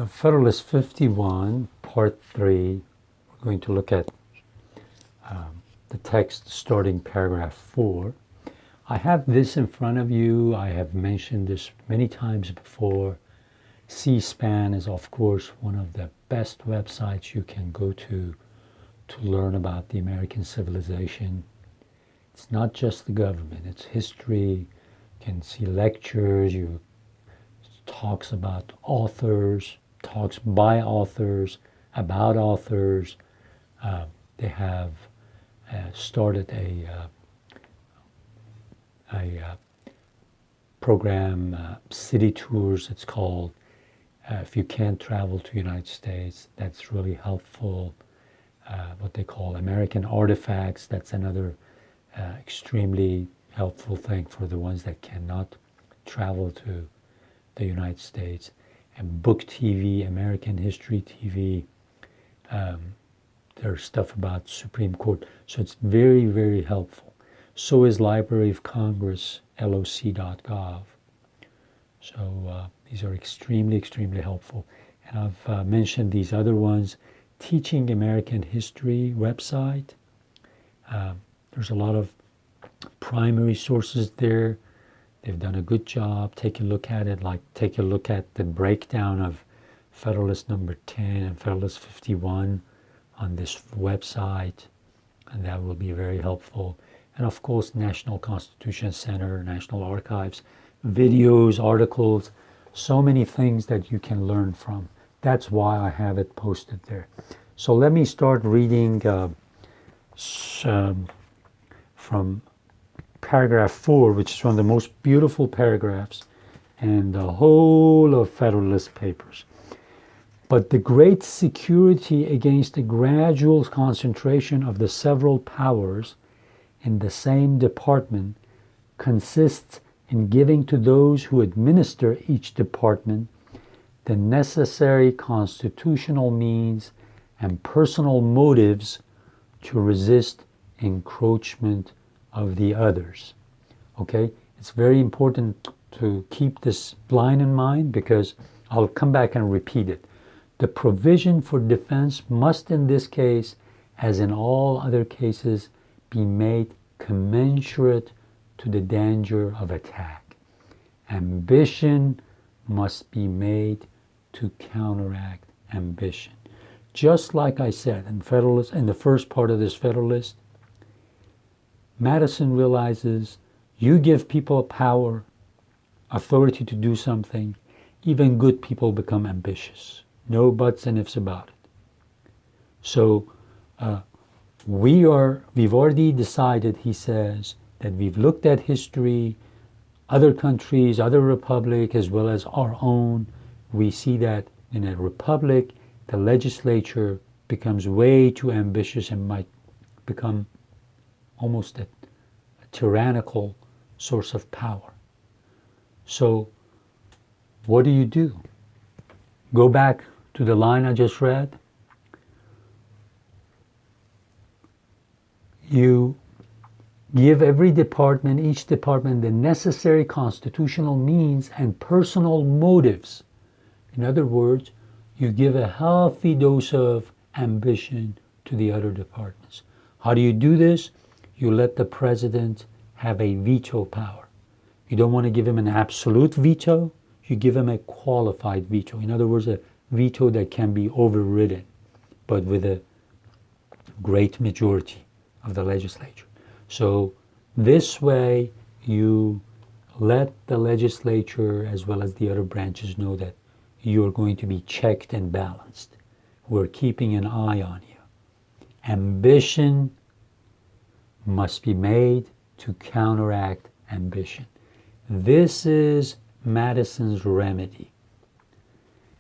Federalist 51, Part 3, we're going to look at the text starting paragraph 4. I have this in front of you. I have mentioned this many times before. C-SPAN is, of course, one of the best websites you can go to learn about the American civilization. It's not just the government, it's history. You can see lectures, talks about authors, talks by authors, about authors. They have started a program, city tours, it's called. If you can't travel to the United States, that's really helpful. What they call American artifacts, that's another extremely helpful thing for the ones that cannot travel to the United States. And book TV, American history TV, there's stuff about Supreme Court. So it's very, very helpful. So is Library of Congress, loc.gov. So these are extremely, extremely helpful. And I've mentioned these other ones. Teaching American History website. There's a lot of primary sources there. They've done a good job. Take a look at it. Like take a look at the breakdown of Federalist number 10 and Federalist 51 on this website, and that will be very helpful. And of course, National Constitution Center, National Archives, videos, articles, so many things that you can learn from. That's why I have it posted there. So let me start reading from paragraph 4, which is one of the most beautiful paragraphs in the whole of Federalist Papers. But the great security against the gradual concentration of the several powers in the same department consists in giving to those who administer each department the necessary constitutional means and personal motives to resist encroachment of the others. Okay? It's very important to keep this line in mind because I'll come back and repeat it. The provision for defense must in this case, as in all other cases, be made commensurate to the danger of attack. Ambition must be made to counteract ambition. Just like I said in Federalist, in the first part of this Federalist, Madison realizes you give people power, authority to do something, even good people become ambitious. No buts and ifs about it. So we've already decided, he says, that we've looked at history, other countries, other republic, as well as our own. We see that in a republic, the legislature becomes way too ambitious and might become almost a tyrannical source of power. So what do? Go back to the line I just read. You give every department, each department, the necessary constitutional means and personal motives. In other words, you give a healthy dose of ambition to the other departments. How do you do this? You let the president have a veto power. You don't want to give him an absolute veto. You give him a qualified veto. In other words, a veto that can be overridden, but with a great majority of the legislature. So this way you let the legislature as well as the other branches know that you're going to be checked and balanced. We're keeping an eye on you. Ambition must be made to counteract ambition. This is Madison's remedy.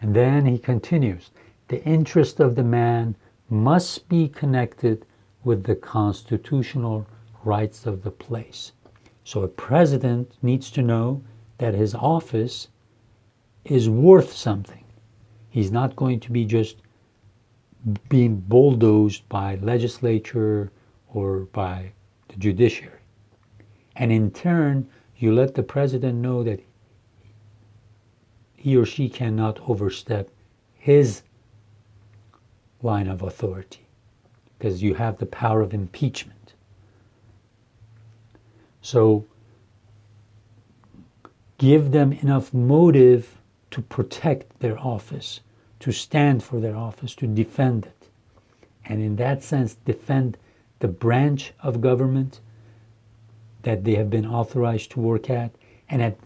And then he continues, the interest of the man must be connected with the constitutional rights of the place. So a president needs to know that his office is worth something. He's not going to be just being bulldozed by legislature or by the judiciary. And in turn, you let the president know that he or she cannot overstep his line of authority, because you have the power of impeachment. So give them enough motive to protect their office, to stand for their office, to defend it. And in that sense, defend the branch of government that they have been authorized to work at. And at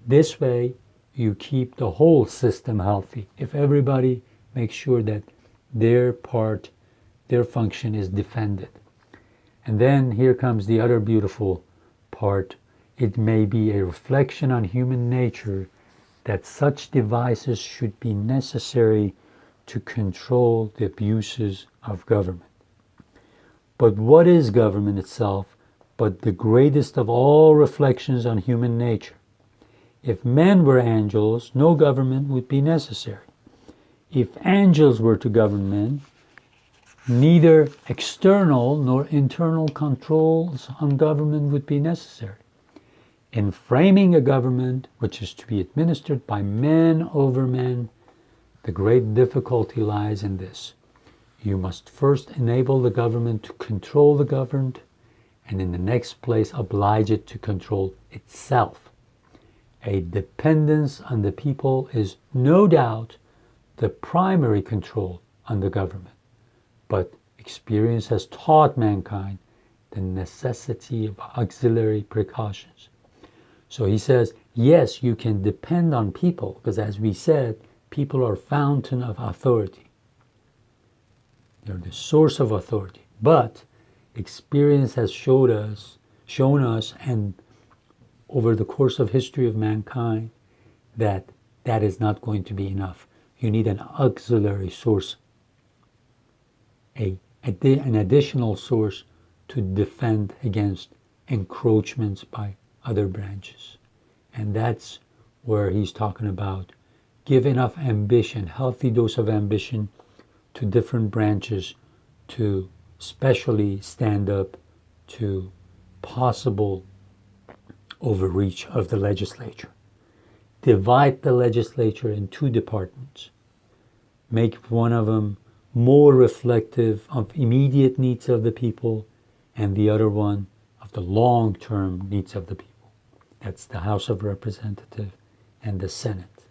this way, you keep the whole system healthy. If everybody makes sure that their part, their function is defended. And then here comes the other beautiful part. It may be a reflection on human nature that such devices should be necessary to control the abuses of government. But what is government itself but the greatest of all reflections on human nature? If men were angels, no government would be necessary. If angels were to govern men, neither external nor internal controls on government would be necessary. In framing a government which is to be administered by men over men, the great difficulty lies in this. You must first enable the government to control the governed, and in the next place oblige it to control itself. A dependence on the people is no doubt the primary control on the government, but experience has taught mankind the necessity of auxiliary precautions. So he says, yes, you can depend on people, because as we said, people are fountain of authority. They're the source of authority. But experience has shown us, and over the course of history of mankind, that that is not going to be enough. You need an auxiliary source, an additional source to defend against encroachments by other branches. And that's where he's talking about give enough ambition, healthy dose of ambition to different branches to specially stand up to possible overreach of the legislature. Divide the legislature in two departments. Make one of them more reflective of immediate needs of the people and the other one of the long-term needs of the people. That's the House of Representatives and the Senate.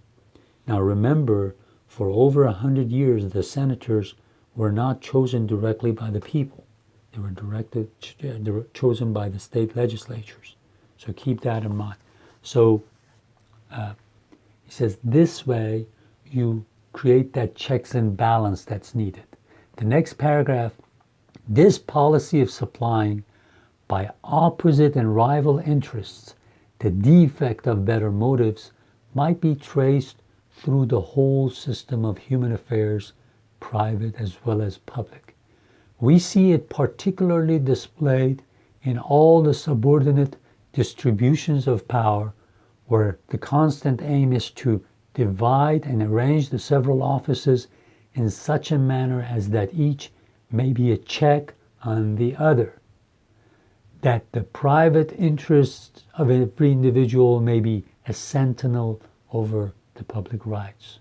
Now remember, for over 100 years, the senators were not chosen directly by the people. They were chosen by the state legislatures. So keep that in mind. So he says this way you create that checks and balance that's needed. The next paragraph, this policy of supplying by opposite and rival interests the defect of better motives might be traced through the whole system of human affairs, private as well as public. We see it particularly displayed in all the subordinate distributions of power, where the constant aim is to divide and arrange the several offices in such a manner as that each may be a check on the other, that the private interests of every individual may be a sentinel over the public rights.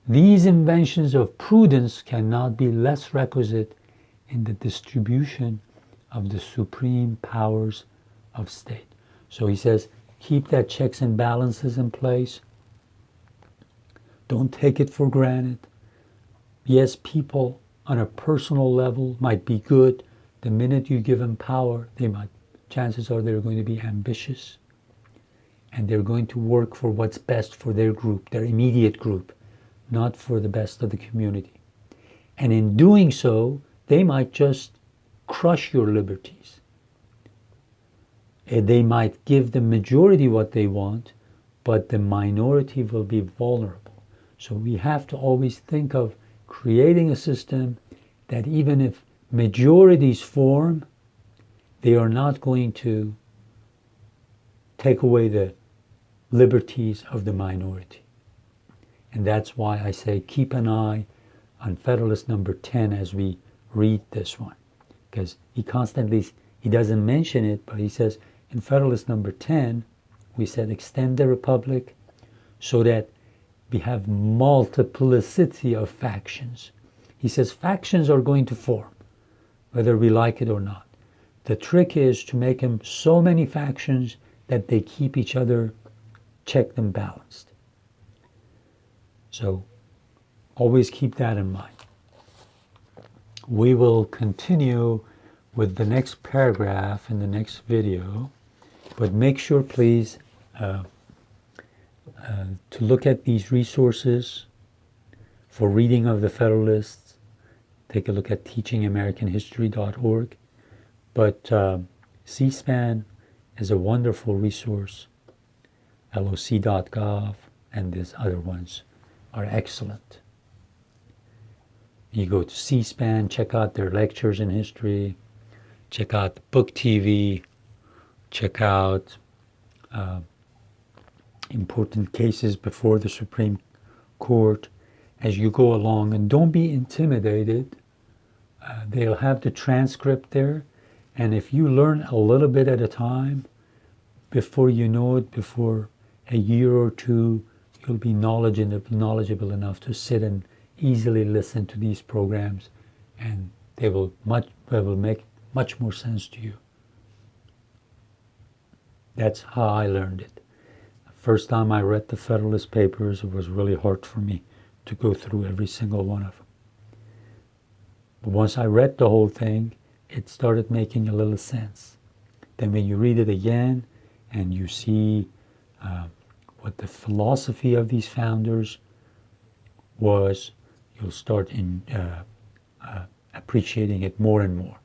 These inventions of prudence cannot be less requisite in the distribution of the supreme powers of state. So he says, keep that checks and balances in place. Don't take it for granted. Yes, people on a personal level might be good. The minute you give them power, chances are they're going to be ambitious, and they're going to work for what's best for their group, their immediate group, not for the best of the community. And in doing so, they might just crush your liberties. They might give the majority what they want, but the minority will be vulnerable. So we have to always think of creating a system that even if majorities form, they are not going to take away the liberties of the minority. And that's why I say keep an eye on Federalist number 10 as we read this one. Because he doesn't mention it, but he says in Federalist number 10, we said extend the republic so that we have multiplicity of factions. He says factions are going to form, whether we like it or not. The trick is to make them so many factions that they keep each other checked and balanced. So always keep that in mind. We will continue with the next paragraph in the next video, but make sure please to look at these resources for reading of the Federalists. Take a look at teachingamericanhistory.org. But C-SPAN is a wonderful resource. LOC.gov and these other ones are excellent. You go to C-SPAN, check out their lectures in history, check out Book TV, check out important cases before the Supreme Court as you go along. And don't be intimidated. They'll have the transcript there. And if you learn a little bit at a time, before you know it, before a year or two, you'll be knowledgeable enough to sit and easily listen to these programs, and they will make much more sense to you. That's how I learned it. First time I read the Federalist Papers, it was really hard for me to go through every single one of them. But once I read the whole thing, it started making a little sense. Then when you read it again and you see what the philosophy of these founders was, you'll start appreciating it more and more.